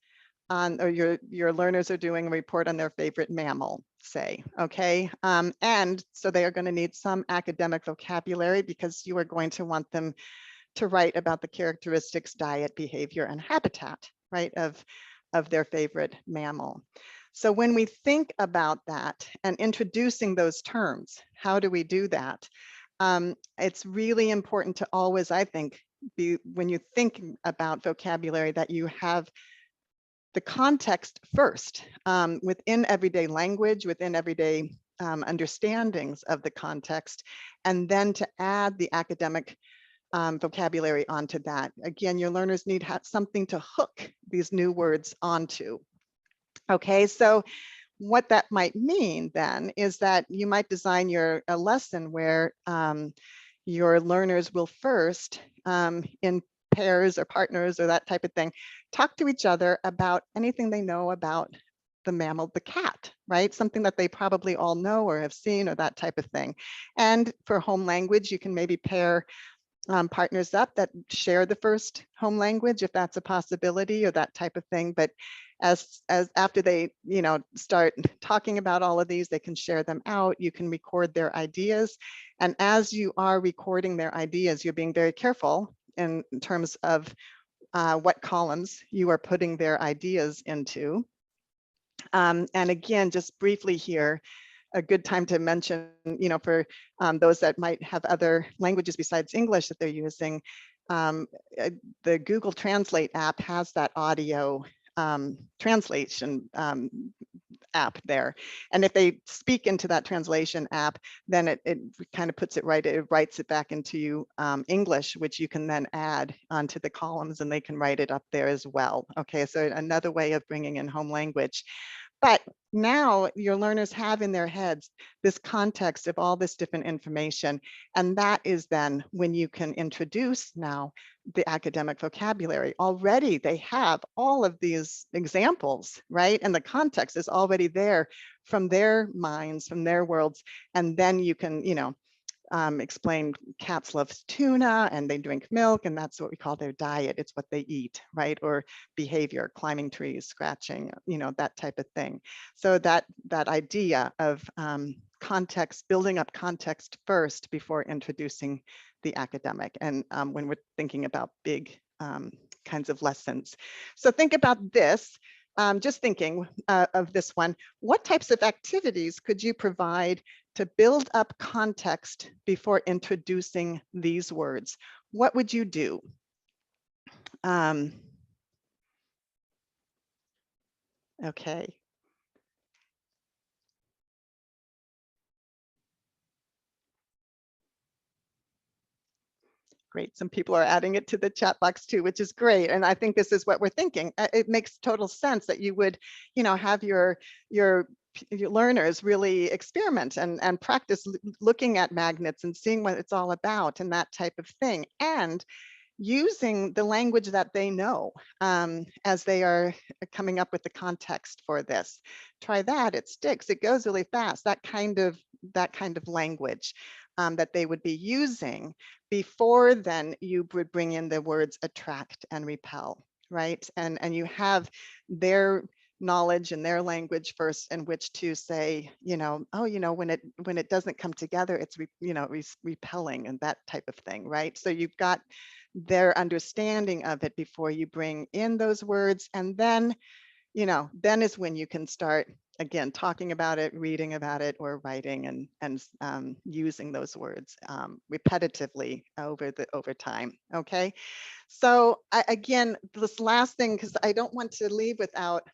on, or your learners are doing a report on their favorite mammal, say, okay? And so they are going to need some academic vocabulary because you are going to want them to write about the characteristics, diet, behavior, and habitat, right, of their favorite mammal. So when we think about that and introducing those terms, how do we do that? It's really important to always, I think, when you think about vocabulary, that you have the context first within everyday language, within everyday understandings of the context, and then to add the academic vocabulary onto that. Again, your learners need something to hook these new words onto. Okay, so what that might mean then is that you might design a lesson where your learners will first, in pairs or partners or that type of thing, talk to each other about anything they know about the mammal, the cat, right? Something that they probably all know or have seen or that type of thing. And for home language, you can maybe pair partners up that share the first home language, if that's a possibility, or that type of thing. But as after they start talking about all of these, they can share them out. You can record their ideas, and as you are recording their ideas, you're being very careful in terms of what columns you are putting their ideas into. And again, just briefly here, a good time to mention, for those that might have other languages besides English that they're using, the Google Translate app has that audio translation app there. And if they speak into that translation app, then it kind of puts it right, it writes it back into English, which you can then add onto the columns and they can write it up there as well. Okay, so another way of bringing in home language. But now your learners have in their heads this context of all this different information. And that is then when you can introduce now the academic vocabulary. Already they have all of these examples, right? And the context is already there from their minds, from their worlds. And then you can, you know, explain cats love tuna and they drink milk, and that's what we call their diet. It's what they eat, right? Or behavior, climbing trees, scratching, you know, that type of thing. So that idea of context, building up context first before introducing the academic, and when we're thinking about big kinds of lessons. So think about this. Just thinking of this one, what types of activities could you provide to build up context before introducing these words? What would you do? Okay. Great. Some people are adding it to the chat box too, which is great. And I think this is what we're thinking. It makes total sense that you would, you know, have your learners really experiment and practice looking at magnets and seeing what it's all about and that type of thing. And using the language that they know as they are coming up with the context for this. Try that, it sticks, it goes really fast, that kind of language that they would be using before then you would bring in the words attract and repel, right? And you have their knowledge and their language first in which to say, you know, oh, you know, when it doesn't come together, it's repelling and that type of thing, right? So you've got their understanding of it before you bring in those words, and then, you know, then is when you can start again talking about it, reading about it, or writing and using those words repetitively over time. Okay, so again, this last thing, because I don't want to leave without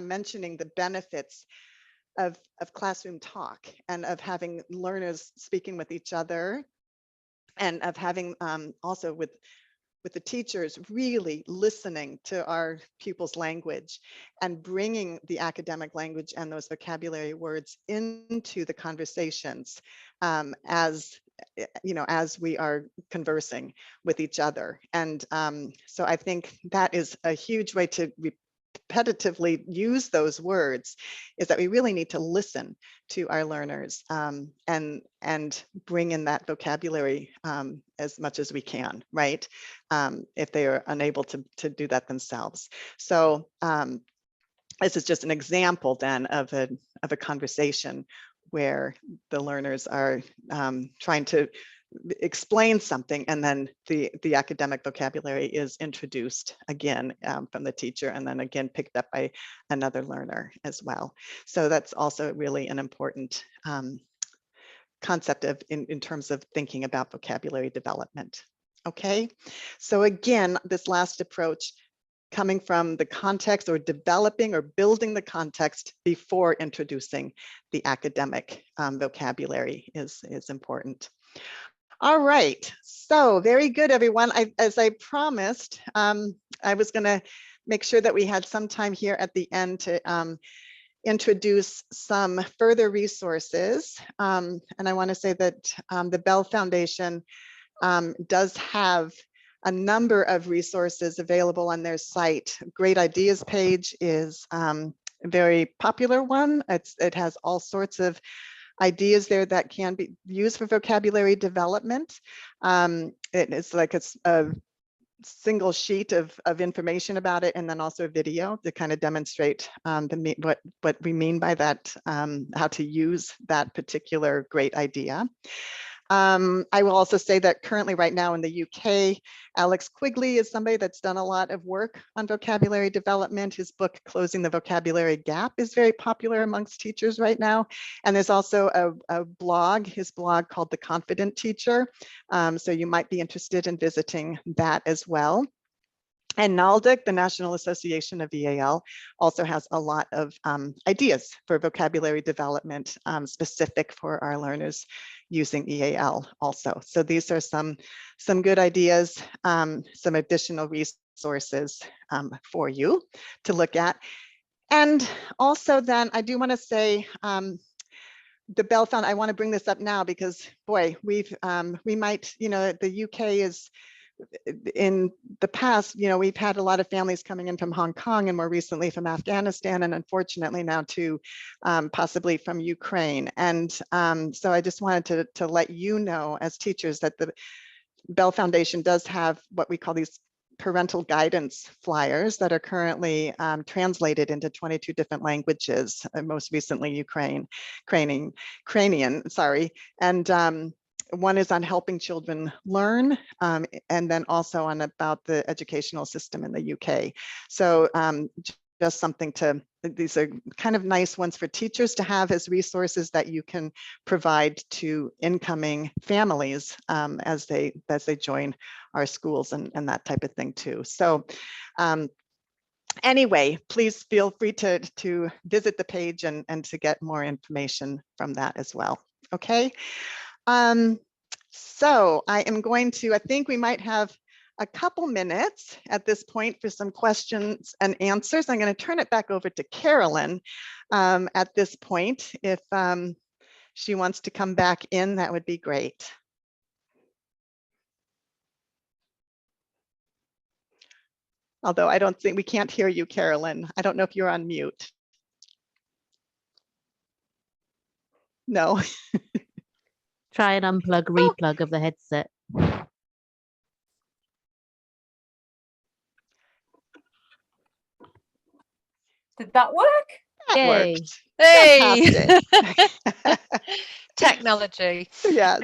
mentioning the benefits of classroom talk and of having learners speaking with each other, and of having also with the teachers really listening to our pupils' language and bringing the academic language and those vocabulary words into the conversations as you know, as we are conversing with each other. And so I think that is a huge way to repetitively use those words, is that we really need to listen to our learners and bring in that vocabulary as much as we can, right? If they are unable to do that themselves. So this is just an example then of a conversation where the learners are trying to explain something, and then the academic vocabulary is introduced again from the teacher, and then again picked up by another learner as well. So that's also really an important concept in terms of thinking about vocabulary development. Okay, so again, this last approach, coming from the context, or developing or building the context before introducing the academic vocabulary is important. All right, so very good, everyone. As I promised, I was going to make sure that we had some time here at the end to introduce some further resources. And I want to say that the Bell Foundation does have a number of resources available on their site. Great Ideas page is a very popular one. It has all sorts of ideas there that can be used for vocabulary development. It is like a single sheet of information about it, and then also a video to kind of demonstrate what we mean by that, how to use that particular great idea. I will also say that currently right now in the UK, Alex Quigley is somebody that's done a lot of work on vocabulary development. His book, Closing the Vocabulary Gap, is very popular amongst teachers right now. And there's also a blog, his blog called The Confident Teacher. So you might be interested in visiting that as well. And NALDIC, the National Association of EAL, also has a lot of ideas for vocabulary development specific for our learners using EAL also. So these are some good ideas, some additional resources for you to look at. And also then I do want to say, the Bell Found, I want to bring this up now because boy, we might, the UK is, in the past, we've had a lot of families coming in from Hong Kong and more recently from Afghanistan, and unfortunately now too, possibly from Ukraine. And so I just wanted to let you know as teachers that the Bell Foundation does have what we call these parental guidance flyers that are currently translated into 22 different languages, most recently Ukrainian, sorry. And one is on helping children learn, and then also on about the educational system in the UK. So just something these are kind of nice ones for teachers to have as resources that you can provide to incoming families as they join our schools and that type of thing too. So anyway, please feel free to visit the page and to get more information from that as well. Okay. So I am going to, I think we might have a couple minutes at this point for some questions and answers. I'm going to turn it back over to Carolyn at this point. If she wants to come back in, that would be great. Although I don't think we can't hear you, Carolyn. I don't know if you're on mute. No. Try and unplug, replug of the headset. Did that work? That Yay. worked. Hey! Fantastic. Technology. Yes.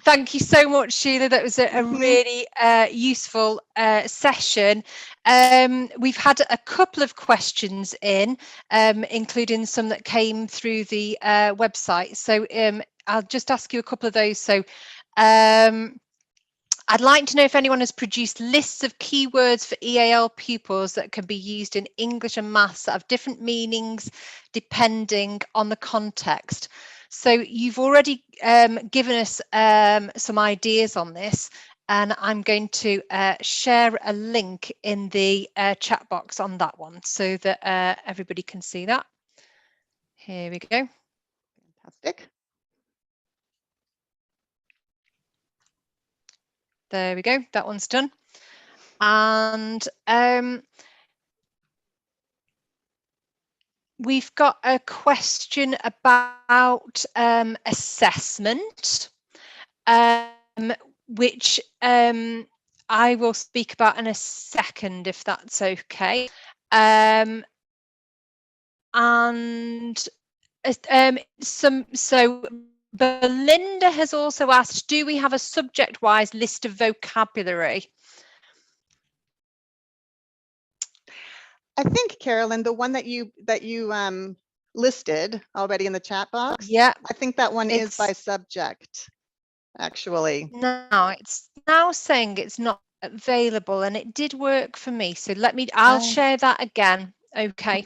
Thank you so much, Sheila. That was a really useful session. We've had a couple of questions in, including some that came through the website. So I'll just ask you a couple of those. So I'd like to know if anyone has produced lists of keywords for EAL pupils that can be used in English and maths that have different meanings depending on the context. So you've already given us some ideas on this, and I'm going to share a link in the chat box on that one so that everybody can see that. Here we go. Fantastic. There we go. That one's done. And we've got a question about assessment, which I will speak about in a second, if that's okay. And so Belinda has also asked, do we have a subject-wise list of vocabulary? I think, Carolyn, the one that you listed already in the chat box, Yeah, I think that one is by subject, actually. No, it's now saying it's not available, and it did work for me. So I'll share that again. Okay.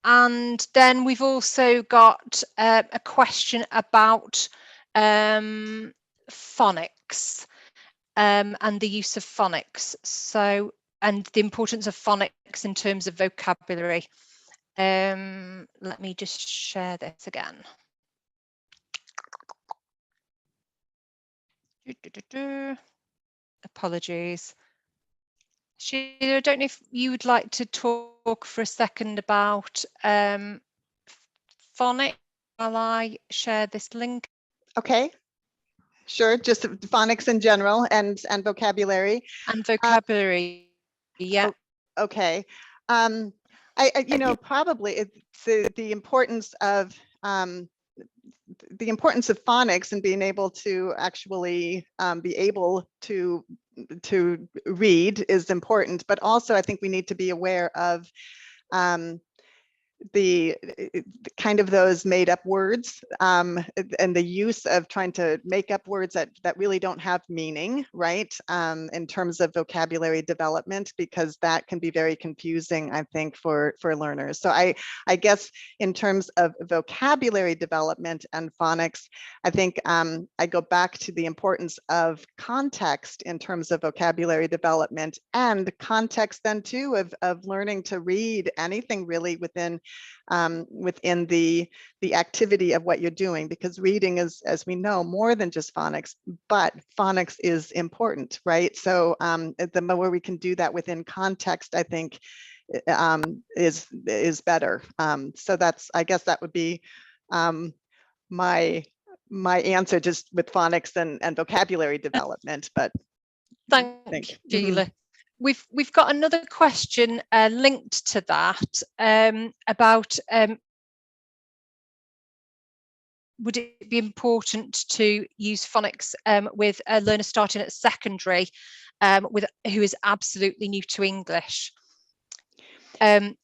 And then we've also got a question about phonics and the use of phonics. So, and the importance of phonics in terms of vocabulary. Let me just share this again. Apologies. Sheila, I don't know if you would like to talk for a second about phonics while I share this link. Okay, sure. Just phonics in general and vocabulary. And vocabulary, yeah. Okay. Probably it's the importance of phonics and being able to actually be able to read is important, but also I think we need to be aware of the kind of those made up words and the use of trying to make up words that really don't have meaning, right? In terms of vocabulary development, because that can be very confusing, I think, for learners. So I guess in terms of vocabulary development and phonics, I think I go back to the importance of context in terms of vocabulary development, and context then too of learning to read anything really within the activity of what you're doing, because reading is, as we know, more than just phonics, but phonics is important, right? So the more we can do that within context, I think is better. So that's, I guess that would be my answer, just with phonics and vocabulary development. But thank you, Sheila. We've got another question linked to that about would it be important to use phonics with a learner starting at secondary who is absolutely new to English? Do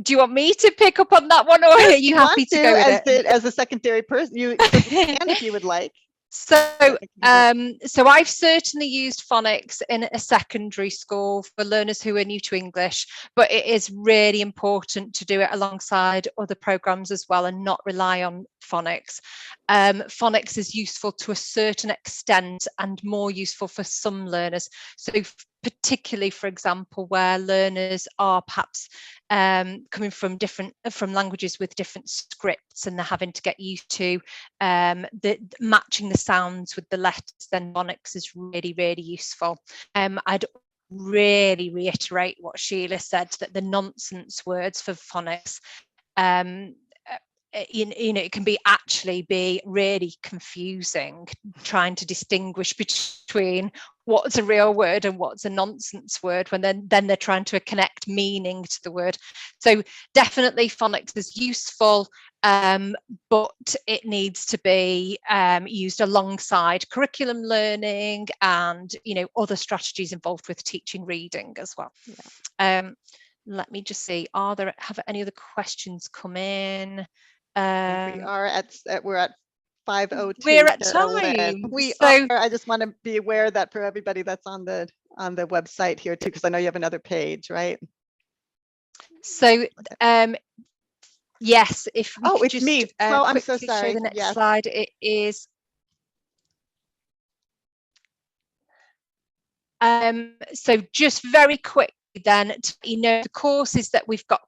you want me to pick up on that one, or are you happy to go with it? As a secondary person, you can if you would like. So I've certainly used phonics in a secondary school for learners who are new to English, but it is really important to do it alongside other programs as well and not rely on phonics. Phonics is useful to a certain extent and more useful for some learners. So particularly, for example, where learners are perhaps coming from languages with different scripts, and they're having to get used to matching the sounds with the letters, then phonics is really, really useful. I'd really reiterate what Sheila said, that the nonsense words for phonics, it can actually be really confusing trying to distinguish between what's a real word and what's a nonsense word when then they're trying to connect meaning to the word. So definitely phonics is useful, but it needs to be used alongside curriculum learning and other strategies involved with teaching reading as well. Yeah. Let me just see, have any other questions come in? We're at 5:02. We're at time. We are. I just want to be aware that for everybody that's on the website here too, because I know you have another page, right? So yes, if we it's just me. I'm so sorry. Show the next slide. It is. So just very quickly then, the courses that we've got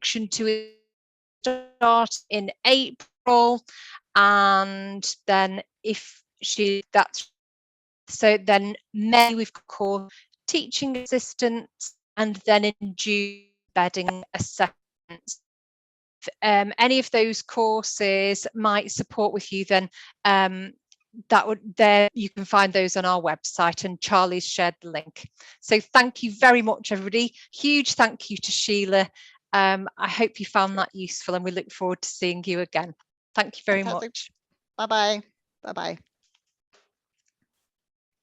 to start in April, and then then May we've got course teaching assistants, and then in June embedding assessments. If any of those courses might support with you, then you can find those on our website, and Charlie's shared the link. So thank you very much, everybody. Huge thank you to Sheila. I hope you found that useful, and we look forward to seeing you again. Thank you very much. Bye-bye. Bye-bye.